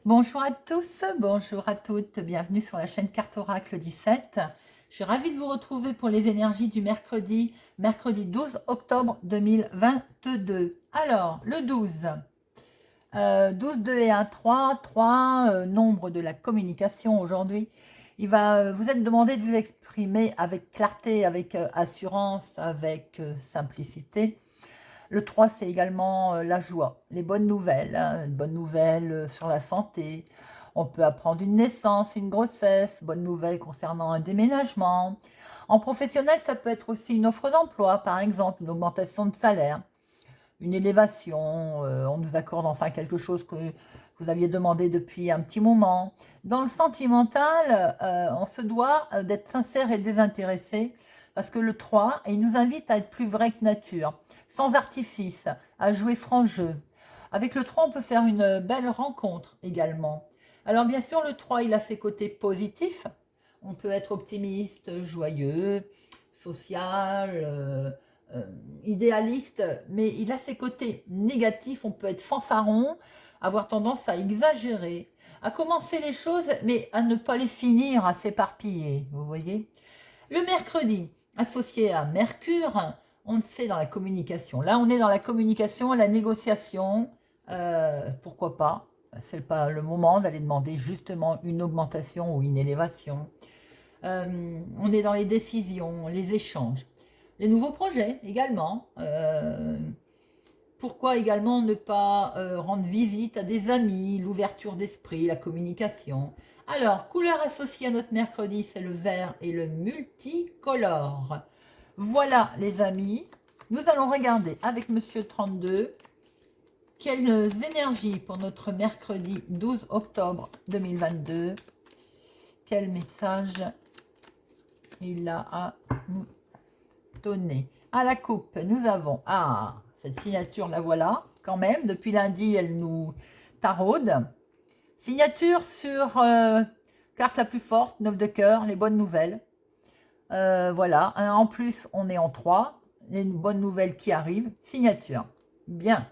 Bonjour à tous, bonjour à toutes, bienvenue sur la chaîne Carte Oracle 17. Je suis ravie de vous retrouver pour les énergies du mercredi 12 octobre 2022. Alors, le 12, 12, 2 et 1, 3, 3, nombre de la communication aujourd'hui. Il va vous être demandé de vous exprimer avec clarté, avec assurance, avec simplicité. Le 3, c'est également la joie, les bonnes nouvelles, hein, une bonne nouvelle sur la santé. On peut apprendre une naissance, une grossesse, bonne nouvelle concernant un déménagement. En professionnel, ça peut être aussi une offre d'emploi, par exemple, une augmentation de salaire, une élévation, on nous accorde enfin quelque chose que vous aviez demandé depuis un petit moment. Dans le sentimental, on se doit d'être sincère et désintéressé parce que le 3, il nous invite à être plus vrai que nature, sans artifice, à jouer franc jeu. Avec le 3, on peut faire une belle rencontre également. Alors bien sûr, le 3, il a ses côtés positifs. On peut être optimiste, joyeux, social, euh, idéaliste, mais il a ses côtés négatifs. On peut être fanfaron, avoir tendance à exagérer, à commencer les choses, mais à ne pas les finir, à s'éparpiller, vous voyez. Le mercredi, associé à Mercure, on le sait dans la communication. Là, on est dans la communication, la négociation, pourquoi pas. C'est pas le moment d'aller demander justement une augmentation ou une élévation. On est dans les décisions, les échanges. Les nouveaux projets également. Pourquoi également ne pas rendre visite à des amis, l'ouverture d'esprit, la communication. Alors, couleur associée à notre mercredi, c'est le vert et le multicolore. Voilà les amis, nous allons regarder avec Monsieur 32 quelles énergies pour notre mercredi 12 octobre 2022. Quel message il a à nous donner. À la coupe, nous avons cette signature, la voilà, quand même. Depuis lundi, elle nous taraude. Signature sur carte la plus forte, 9 de cœur, les bonnes nouvelles. Voilà, en plus, on est en 3. Les bonnes nouvelles qui arrivent. Signature. Bien.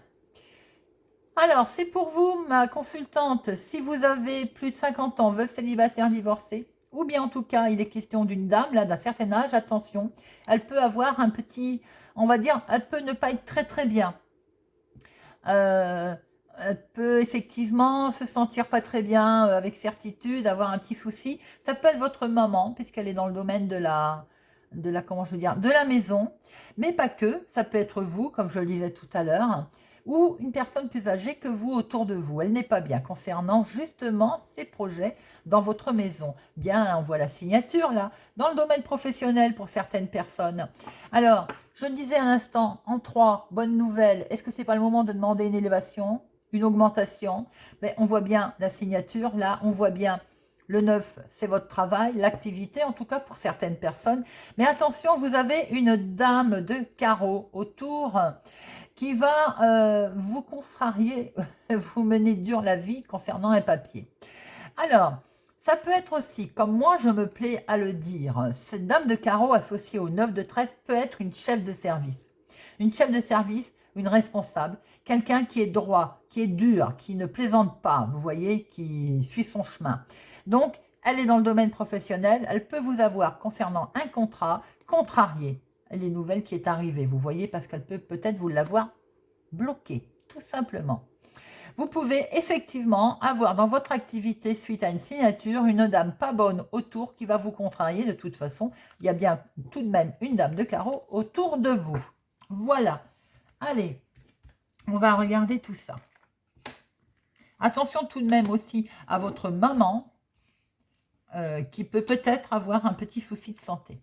Alors, c'est pour vous, ma consultante, si vous avez plus de 50 ans, veuve, célibataire, divorcé, ou bien en tout cas, il est question d'une dame, là, d'un certain âge, attention, elle peut avoir un petit, on va dire, elle peut ne pas être très très bien. Elle peut effectivement se sentir pas très bien avec certitude, avoir un petit souci. Ça peut être votre maman, puisqu'elle est dans le domaine comment je veux dire, de la maison, mais pas que. Ça peut être vous, comme je le disais tout à l'heure, ou une personne plus âgée que vous autour de vous. Elle n'est pas bien concernant justement ces projets dans votre maison. Bien, on voit la signature là. Dans le domaine professionnel pour certaines personnes. Alors, je le disais à l'instant, en 3, bonne nouvelle. Est-ce que c'est pas le moment de demander une élévation, une augmentation? Mais on voit bien la signature là, on voit bien le 9, c'est votre travail, l'activité, en tout cas pour certaines personnes. Mais attention, vous avez une dame de carreau autour qui va vous contrarier, vous mener dur la vie concernant un papier. Alors, ça peut être aussi, comme moi je me plais à le dire, cette dame de carreau associée au 9 de trèfle peut être une chef de service. Une chef de service, une responsable, quelqu'un qui est droit, qui est dur, qui ne plaisante pas, vous voyez, qui suit son chemin. Donc, elle est dans le domaine professionnel, elle peut vous avoir concernant un contrat contrarié. Les nouvelles qui est arrivée, vous voyez, parce qu'elle peut peut-être vous l'avoir bloqué, tout simplement. Vous pouvez effectivement avoir dans votre activité, suite à une signature, une dame pas bonne autour qui va vous contrarier. De toute façon, il y a bien tout de même une dame de carreau autour de vous. Voilà. Allez, on va regarder tout ça. Attention tout de même aussi à votre maman qui peut peut-être avoir un petit souci de santé.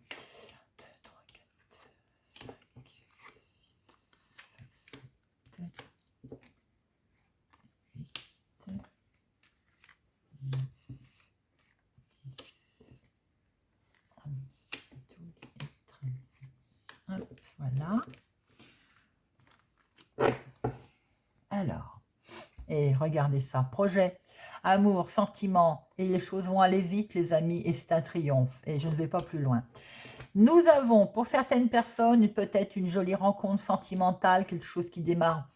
Voilà. Alors, et regardez ça, projet, amour, sentiment, et les choses vont aller vite, les amis, et c'est un triomphe, et je ne vais pas plus loin. Nous avons, pour certaines personnes, peut-être une jolie rencontre sentimentale, quelque chose qui démarre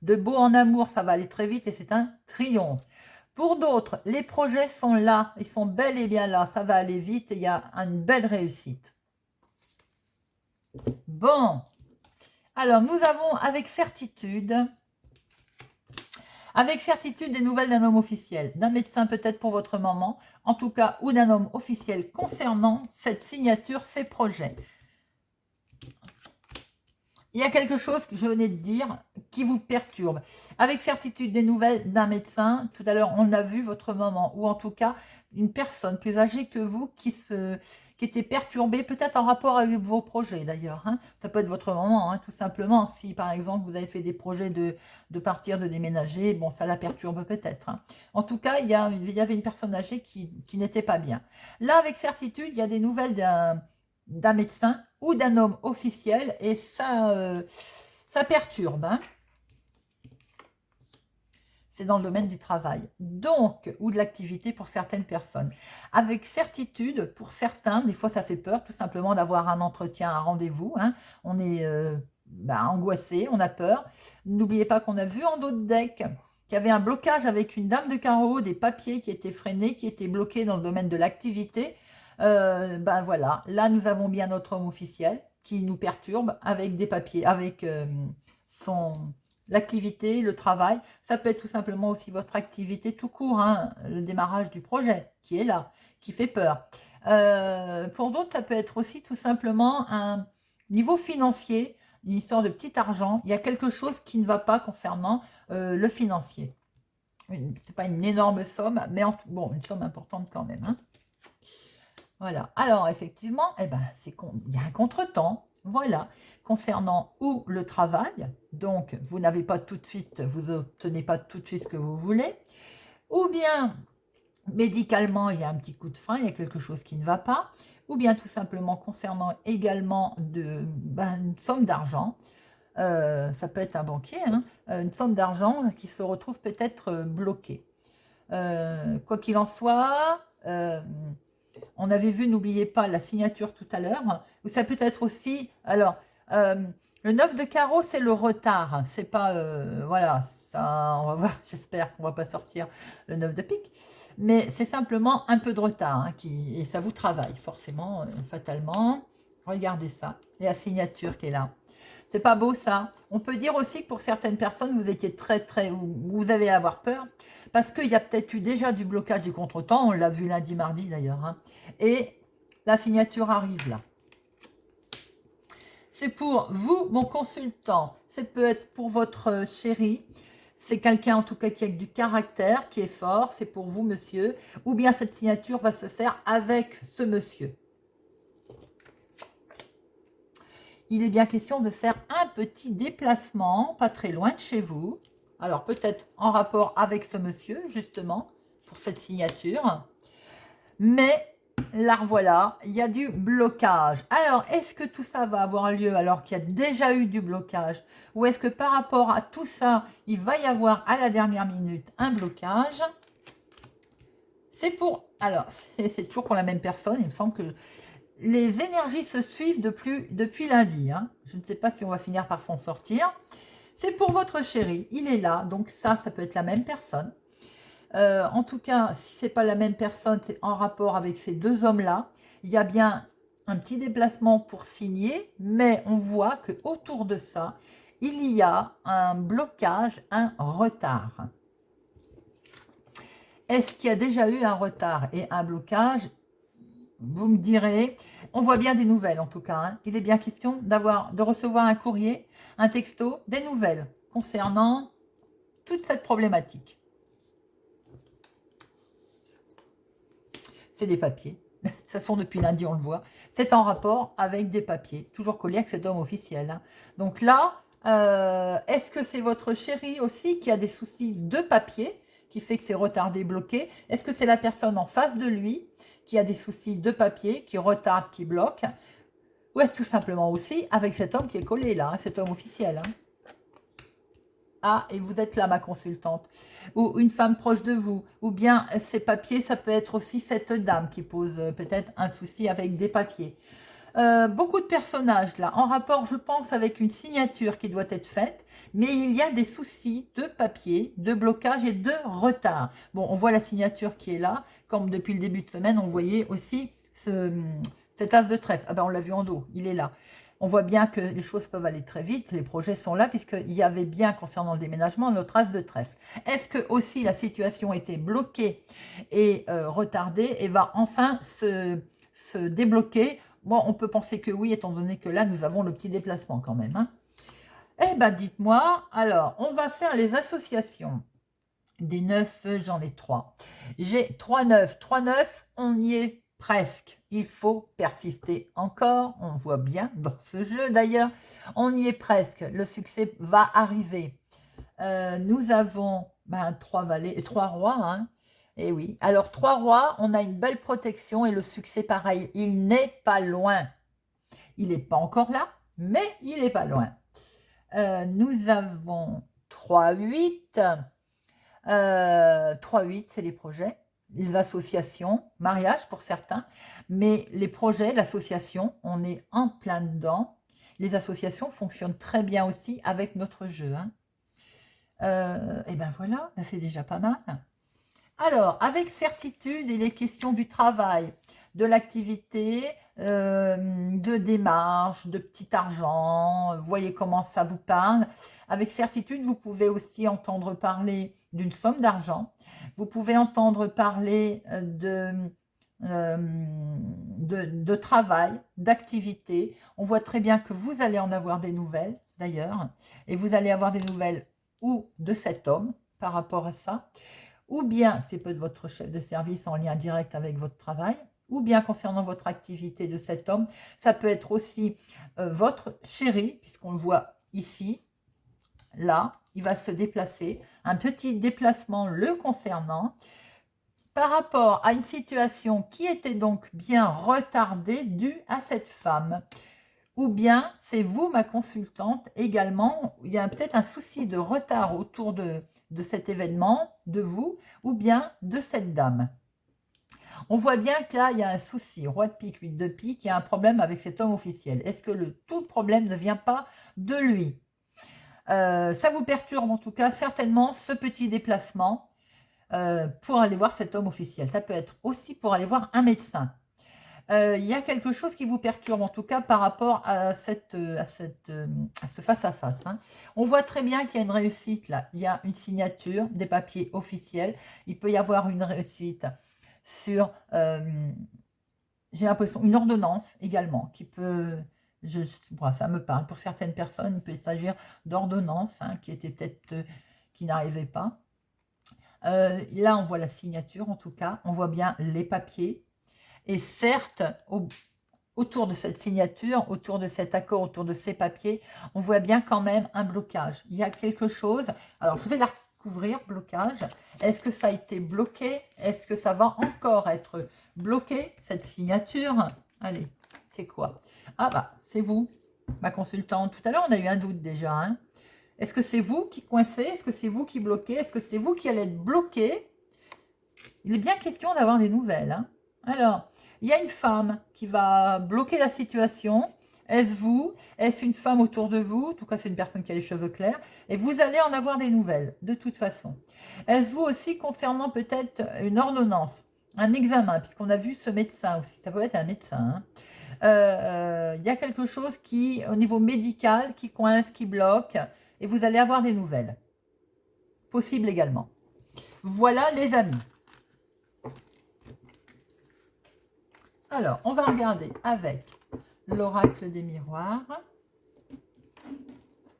de beau en amour, ça va aller très vite, et c'est un triomphe. Pour d'autres, les projets sont là, ils sont bel et bien là, ça va aller vite et il y a une belle réussite. Bon, alors nous avons avec certitude des nouvelles d'un homme officiel, d'un médecin peut-être pour votre maman, en tout cas, ou d'un homme officiel concernant cette signature, ces projets. Il y a quelque chose que je venais de dire qui vous perturbe. Avec certitude des nouvelles d'un médecin, tout à l'heure on a vu votre maman, ou en tout cas une personne plus âgée que vous qui était perturbée, peut-être en rapport avec vos projets d'ailleurs. Hein. Ça peut être votre maman, hein, tout simplement. Si par exemple vous avez fait des projets de partir, de déménager, bon ça la perturbe peut-être. Hein. En tout cas, il y avait une personne âgée qui n'était pas bien. Là, avec certitude, il y a des nouvelles d'un médecin ou d'un homme officiel et ça perturbe. Hein. C'est dans le domaine du travail, donc, ou de l'activité pour certaines personnes. Avec certitude, pour certains, des fois ça fait peur tout simplement d'avoir un entretien, un rendez-vous. Hein. On est angoissé, on a peur. N'oubliez pas qu'on a vu en dos de deck qu'il y avait un blocage avec une dame de carreau, des papiers qui étaient freinés, qui étaient bloqués dans le domaine de l'activité. Voilà, là nous avons bien notre homme officiel qui nous perturbe avec des papiers, avec l'activité, le travail. Ça peut être tout simplement aussi votre activité tout court, hein, le démarrage du projet qui est là, qui fait peur. Pour d'autres, ça peut être aussi tout simplement un niveau financier, une histoire de petit argent. Il y a quelque chose qui ne va pas concernant le financier. C'est pas une énorme somme, mais bon, une somme importante quand même. Hein. Voilà. Alors, effectivement, il y a un contretemps. Voilà. Concernant ou le travail, donc vous n'avez pas tout de suite, vous obtenez pas tout de suite ce que vous voulez, ou bien médicalement, il y a un petit coup de frein, il y a quelque chose qui ne va pas, ou bien tout simplement concernant également une somme d'argent. Ça peut être un banquier, hein, une somme d'argent qui se retrouve peut-être bloquée. Quoi qu'il en soit, on avait vu, n'oubliez pas, la signature tout à l'heure. Ou ça peut être aussi... Alors, le 9 de carreau, c'est le retard. C'est pas... voilà, ça, on va voir. J'espère qu'on va pas sortir le 9 de pique. Mais c'est simplement un peu de retard. Hein, et ça vous travaille, forcément, fatalement. Regardez ça. Et la signature qui est là. C'est pas beau, ça. On peut dire aussi que pour certaines personnes, vous étiez vous avez à avoir peur. Parce qu'il y a peut-être eu déjà du blocage du contretemps. On l'a vu lundi, mardi d'ailleurs. Hein. Et la signature arrive là. C'est pour vous, mon consultant. Ça peut être pour votre chéri. C'est quelqu'un en tout cas qui a du caractère, qui est fort. C'est pour vous, monsieur. Ou bien cette signature va se faire avec ce monsieur. Il est bien question de faire un petit déplacement, pas très loin de chez vous. Alors peut-être en rapport avec ce monsieur, justement, pour cette signature. Mais là, voilà, il y a du blocage. Alors, est-ce que tout ça va avoir lieu alors qu'il y a déjà eu du blocage? Ou est-ce que par rapport à tout ça, il va y avoir à la dernière minute un blocage? C'est pour... Alors, c'est toujours pour la même personne. Il me semble que les énergies se suivent depuis lundi. Hein. Je ne sais pas si on va finir par s'en sortir. C'est pour votre chéri. Il est là. Donc ça peut être la même personne. En tout cas, si ce n'est pas la même personne, c'est en rapport avec ces deux hommes-là. Il y a bien un petit déplacement pour signer, mais on voit qu'autour de ça, il y a un blocage, un retard. Est-ce qu'il y a déjà eu un retard et un blocage? Vous me direz, on voit bien des nouvelles en tout cas. Hein. Il est bien question de recevoir un courrier, un texto, des nouvelles concernant toute cette problématique. C'est des papiers. De toute façon, depuis lundi, on le voit. C'est en rapport avec des papiers, toujours collés avec cet homme officiel. Hein. Donc là, est-ce que c'est votre chéri aussi qui a des soucis de papier, qui fait que c'est retardé, bloqué? Est-ce que c'est la personne en face de lui qui a des soucis de papier, qui retarde, qui bloque? Ou est-ce tout simplement aussi avec cet homme qui est collé là, hein, cet homme officiel? Hein. Ah, et vous êtes là, ma consultante. Ou une femme proche de vous. Ou bien ces papiers, ça peut être aussi cette dame qui pose peut-être un souci avec des papiers. Beaucoup de personnages là, en rapport, je pense, avec une signature qui doit être faite, mais il y a des soucis de papier, de blocage et de retard. Bon, on voit la signature qui est là, comme depuis le début de semaine, on voyait aussi cet as de trèfle. Ah ben, on l'a vu en dos, il est là. On voit bien que les choses peuvent aller très vite, les projets sont là, puisqu'il y avait bien, concernant le déménagement, notre as de trèfle. Est-ce que aussi la situation était bloquée et retardée et va enfin se débloquer? Bon, on peut penser que oui, étant donné que là, nous avons le petit déplacement quand même. Hein. Eh bien, dites-moi, alors, on va faire les associations. Des 9, j'en ai 3. J'ai 3 9. 3 9, on y est presque. Il faut persister encore. On voit bien dans ce jeu d'ailleurs. On y est presque. Le succès va arriver. Nous avons 3 valets, 3 rois. Hein. Et oui. Alors, 3 rois, on a une belle protection et le succès pareil. Il n'est pas loin. Il n'est pas encore là, mais il n'est pas loin. Nous avons 3 8. 3 8, c'est les projets, les associations, mariage pour certains, mais les projets, l'association, on est en plein dedans. Les associations fonctionnent très bien aussi avec notre jeu. Hein. Et ben voilà, c'est déjà pas mal. Alors, avec certitude, il est question du travail, de l'activité, de démarche, de petit argent. Voyez comment ça vous parle. Avec certitude, vous pouvez aussi entendre parler d'une somme d'argent. Vous pouvez entendre parler de travail, d'activité. On voit très bien que vous allez en avoir des nouvelles, d'ailleurs. Et vous allez avoir des nouvelles ou de cet homme par rapport à ça, ou bien c'est peut-être votre chef de service en lien direct avec votre travail, ou bien concernant votre activité de cet homme, ça peut être aussi votre chéri, puisqu'on le voit ici, là, il va se déplacer, un petit déplacement le concernant, par rapport à une situation qui était donc bien retardée due à cette femme. Ou bien c'est vous, ma consultante, également, il y a peut-être un souci de retard autour de cet événement, de vous, ou bien de cette dame. On voit bien que là, il y a un souci. Roi de pique, 8 de pique, il y a un problème avec cet homme officiel. Est-ce que tout le problème ne vient pas de lui? Ça vous perturbe en tout cas certainement ce petit déplacement pour aller voir cet homme officiel. Ça peut être aussi pour aller voir un médecin. Il y a quelque chose qui vous perturbe, en tout cas, par rapport à ce face-à-face. Hein. On voit très bien qu'il y a une réussite, là. Il y a une signature, des papiers officiels. Il peut y avoir une réussite sur, j'ai l'impression, une ordonnance également, qui peut, ça me parle. Pour certaines personnes, il peut s'agir d'ordonnance, hein, qui était peut-être, qui n'arrivait pas. Là, on voit la signature, en tout cas. On voit bien les papiers. Et certes, autour de cette signature, autour de cet accord, autour de ces papiers, on voit bien quand même un blocage. Il y a quelque chose. Alors, je vais la recouvrir, blocage. Est-ce que ça a été bloqué? Est-ce que ça va encore être bloqué, cette signature? Allez, c'est quoi? Ah bah, c'est vous, ma consultante. Tout à l'heure, on a eu un doute déjà. Hein. Est-ce que c'est vous qui coincez? Est-ce que c'est vous qui bloquez? Est-ce que c'est vous qui allez être bloqué? Il est bien question d'avoir des nouvelles. Hein. Alors, il y a une femme qui va bloquer la situation. Est-ce vous? Est-ce une femme autour de vous? En tout cas, c'est une personne qui a les cheveux clairs. Et vous allez en avoir des nouvelles, de toute façon. Est-ce vous aussi concernant peut-être une ordonnance, un examen, puisqu'on a vu ce médecin aussi. Ça peut être un médecin. Hein. Il y a quelque chose qui, au niveau médical, qui coince, qui bloque. Et vous allez avoir des nouvelles. Possible également. Voilà les amis. Alors, on va regarder avec l'oracle des miroirs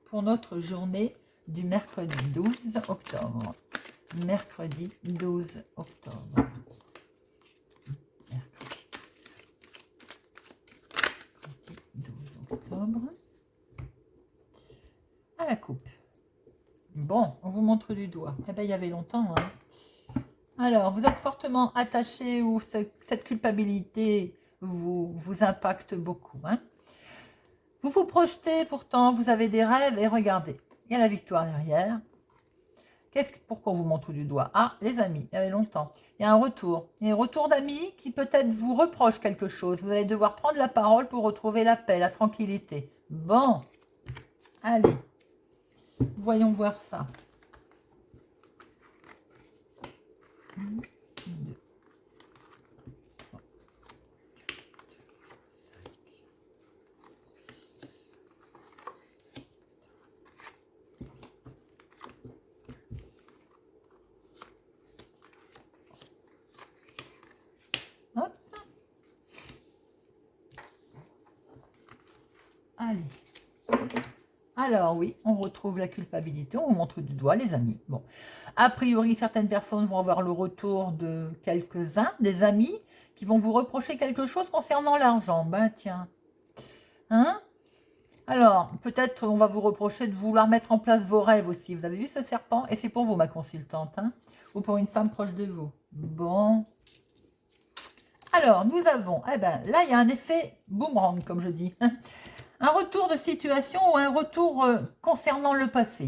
pour notre journée du mercredi 12 octobre. Mercredi 12 octobre. Mercredi 12 octobre. À la coupe. Bon, on vous montre du doigt. Eh bien, il y avait longtemps, hein. Alors, vous êtes fortement attaché ou cette culpabilité vous impacte beaucoup. Hein. Vous vous projetez pourtant, vous avez des rêves et regardez, il y a la victoire derrière. Pourquoi on vous montre du doigt? Ah, les amis, il y avait longtemps. Il y a un retour. Il y a un retour d'amis qui peut-être vous reproche quelque chose. Vous allez devoir prendre la parole pour retrouver la paix, la tranquillité. Bon, allez, voyons voir ça. 1, 2, 3, 5. Hop. Allez. Alors oui, on retrouve la culpabilité, on montre du doigt les amis. Bon, a priori, certaines personnes vont avoir le retour de quelques-uns, des amis, qui vont vous reprocher quelque chose concernant l'argent. Ben tiens, hein? Alors, peut-être on va vous reprocher de vouloir mettre en place vos rêves aussi. Vous avez vu ce serpent? Et c'est pour vous, ma consultante, hein? Ou pour une femme proche de vous. Bon. Alors, nous avons, eh ben, là, il y a un effet boomerang, comme je dis. Un retour de situation ou un retour concernant le passé.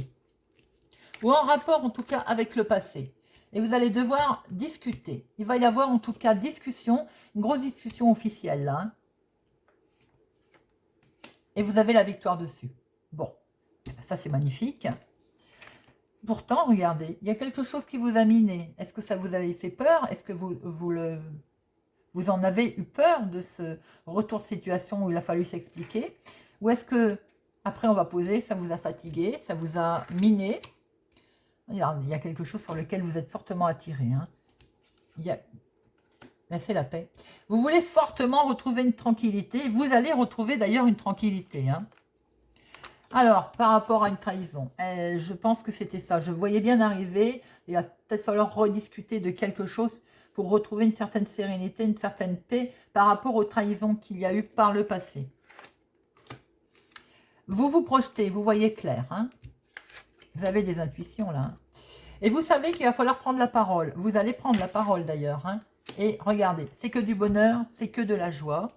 Ou en rapport, en tout cas, avec le passé. Et vous allez devoir discuter. Il va y avoir, en tout cas, discussion, une grosse discussion officielle, là. Hein. Et vous avez la victoire dessus. Bon, ça, c'est magnifique. Pourtant, regardez, il y a quelque chose qui vous a miné. Est-ce que ça vous avait fait peur? Est-ce que vous en avez eu peur de ce retour de situation où il a fallu s'expliquer? Ou est-ce que, après on va poser, ça vous a fatigué, ça vous a miné? Regarde, il y a quelque chose sur lequel vous êtes fortement attiré. Hein. C'est la paix. Vous voulez fortement retrouver une tranquillité. Vous allez retrouver d'ailleurs une tranquillité. Hein. Alors, par rapport à une trahison, je pense que c'était ça. Je voyais bien arriver. Il va peut-être falloir rediscuter de quelque chose pour retrouver une certaine sérénité, une certaine paix par rapport aux trahisons qu'il y a eu par le passé. Vous vous projetez, vous voyez clair. Hein. Vous avez des intuitions là. Hein. Et vous savez qu'il va falloir prendre la parole. Vous allez prendre la parole d'ailleurs. Hein. Et regardez, c'est que du bonheur, c'est que de la joie.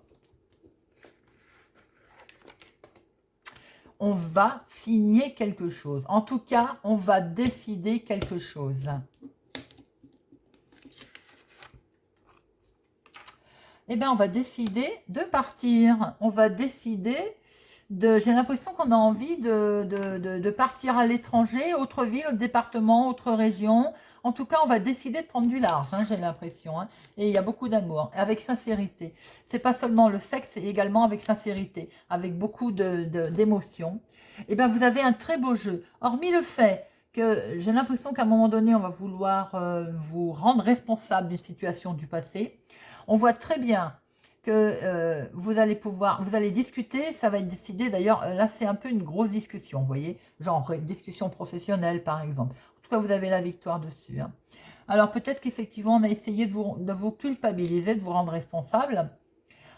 On va signer quelque chose. En tout cas, on va décider quelque chose. Eh bien, on va décider de partir. On va décider de... J'ai l'impression qu'on a envie de partir à l'étranger, autre ville, autre département, autre région. En tout cas, on va décider de prendre du large, hein, j'ai l'impression. Hein. Et il y a beaucoup d'amour, avec sincérité. C'est pas seulement le sexe, c'est également avec sincérité, avec beaucoup d'émotions. Eh bien, vous avez un très beau jeu. Hormis le fait que j'ai l'impression qu'à un moment donné, on va vouloir vous rendre responsable d'une situation du passé. On voit très bien que vous allez discuter, ça va être décidé. D'ailleurs, là, c'est un peu une grosse discussion, vous voyez, genre discussion professionnelle, par exemple. En tout cas, vous avez la victoire dessus. Hein. Alors, peut-être qu'effectivement, on a essayé de vous culpabiliser, de vous rendre responsable.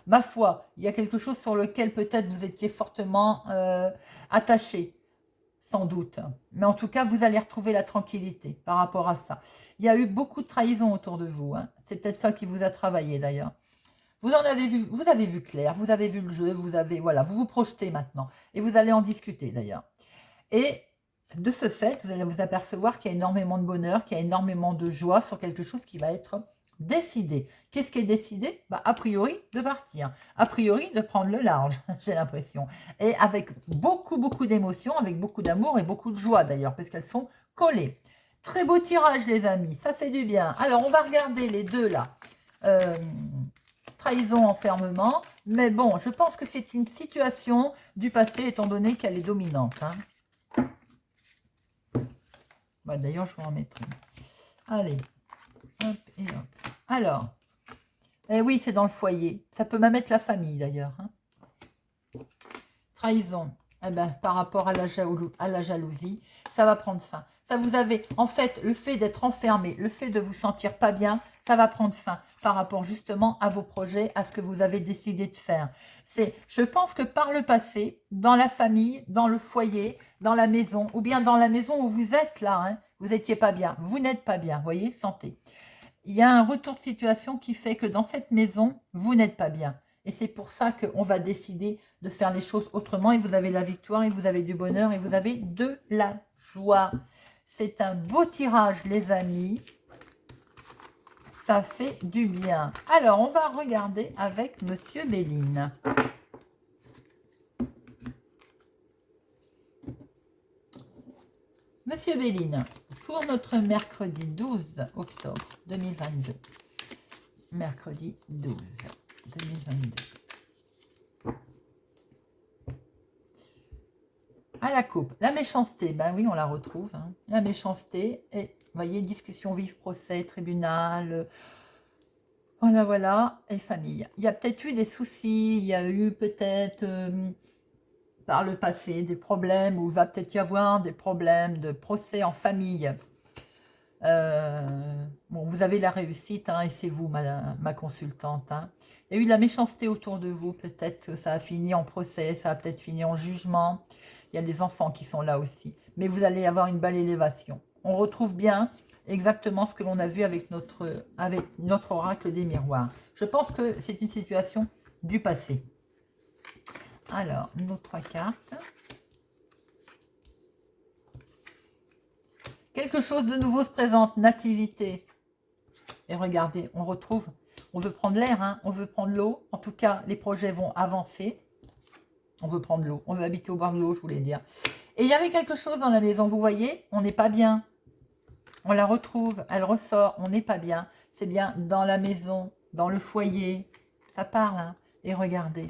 Ma foi, il y a quelque chose sur lequel peut-être vous étiez fortement attaché, sans doute. Mais en tout cas, vous allez retrouver la tranquillité par rapport à ça. Il y a eu beaucoup de trahison autour de vous. Hein. C'est peut-être ça qui vous a travaillé d'ailleurs. Vous avez vu clair, vous avez vu le jeu, vous vous projetez maintenant. Et vous allez en discuter d'ailleurs. Et de ce fait, vous allez vous apercevoir qu'il y a énormément de bonheur, qu'il y a énormément de joie sur quelque chose qui va être décidé. Qu'est-ce qui est décidé? A priori, de partir. A priori, de prendre le large, j'ai l'impression. Et avec beaucoup, beaucoup d'émotions, avec beaucoup d'amour et beaucoup de joie d'ailleurs, parce qu'elles sont collées. Très beau tirage, les amis, ça fait du bien. Alors, on va regarder les deux là. Trahison, enfermement. Mais bon, je pense que c'est une situation du passé, étant donné qu'elle est dominante. Hein. Bah, d'ailleurs, je vais en mettre une. Allez. Hop et hop. Alors, oui, c'est dans le foyer. Ça peut même être la famille, d'ailleurs. Hein. Trahison. Eh ben, par rapport à la jalousie, ça va prendre fin. Ça vous avez, en fait, le fait d'être enfermé, le fait de vous sentir pas bien, ça va prendre fin par rapport justement à vos projets, à ce que vous avez décidé de faire. Je pense que par le passé, dans la famille, dans le foyer, dans la maison, ou bien dans la maison où vous êtes là, hein, vous n'étiez pas bien, vous n'êtes pas bien, voyez, santé. Il y a un retour de situation qui fait que dans cette maison, vous n'êtes pas bien. Et c'est pour ça qu'on va décider de faire les choses autrement. Et vous avez la victoire, et vous avez du bonheur, et vous avez de la joie. C'est un beau tirage, les amis. Ça fait du bien. Alors, on va regarder avec Monsieur Béline. Monsieur Béline, pour notre mercredi 12 octobre 2022. Mercredi 12 2022. À la coupe, la méchanceté, ben oui, on la retrouve. Hein. La méchanceté, et vous voyez, discussion vive, procès, tribunal, voilà, voilà, et famille. Il y a peut-être eu des soucis, il y a eu peut-être par le passé des problèmes, ou il va peut-être y avoir des problèmes de procès en famille. Bon, vous avez la réussite, hein, et c'est vous, ma consultante. Hein. Il y a eu de la méchanceté autour de vous, peut-être que ça a fini en procès, ça a peut-être fini en jugement. Il y a des enfants qui sont là aussi. Mais vous allez avoir une belle élévation. On retrouve bien exactement ce que l'on a vu avec notre oracle des miroirs. Je pense que c'est une situation du passé. Alors, nos 3 cartes. Quelque chose de nouveau se présente, nativité. Et regardez, on retrouve, on veut prendre l'air, hein, on veut prendre l'eau. En tout cas, les projets vont avancer. On veut prendre l'eau, on veut habiter au bord de l'eau, je voulais dire. Et il y avait quelque chose dans la maison, vous voyez, on n'est pas bien. On la retrouve, elle ressort, on n'est pas bien. C'est bien dans la maison, dans le foyer. Ça parle, hein. Et regardez,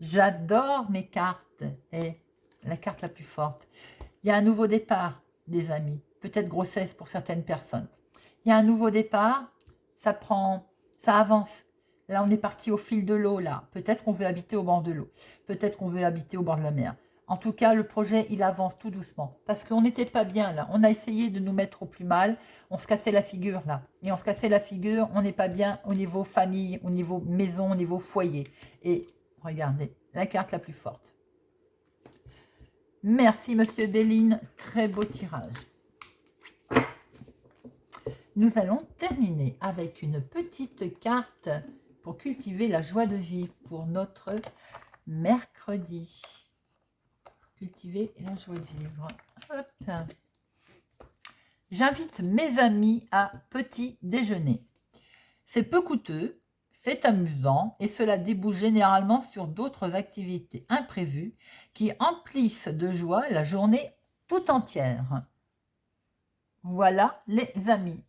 j'adore mes cartes. Et la carte la plus forte. Il y a un nouveau départ, des amis. Peut-être grossesse pour certaines personnes. Il y a un nouveau départ, ça avance. Là, on est parti au fil de l'eau, là. Peut-être qu'on veut habiter au bord de l'eau. Peut-être qu'on veut habiter au bord de la mer. En tout cas, le projet, il avance tout doucement. Parce qu'on n'était pas bien, là. On a essayé de nous mettre au plus mal. On se cassait la figure, là. Et on se cassait la figure, on n'est pas bien au niveau famille, au niveau maison, au niveau foyer. Et regardez, la carte la plus forte. Merci, Monsieur Béline. Très beau tirage. Nous allons terminer avec une petite carte pour cultiver la joie de vivre pour notre mercredi. Cultiver la joie de vivre. Hop. J'invite mes amis à petit déjeuner. C'est peu coûteux, c'est amusant et cela débouche généralement sur d'autres activités imprévues qui emplissent de joie la journée tout entière. Voilà les amis.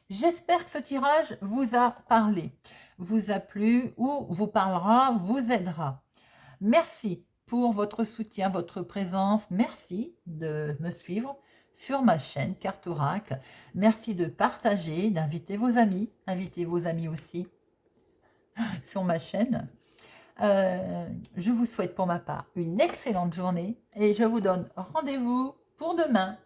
J'espère que ce tirage vous a parlé, vous a plu ou vous parlera, vous aidera. Merci pour votre soutien, votre présence. Merci de me suivre sur ma chaîne Carte Oracle. Merci de partager, d'inviter vos amis. Invitez vos amis aussi sur ma chaîne. Je vous souhaite pour ma part une excellente journée et je vous donne rendez-vous pour demain.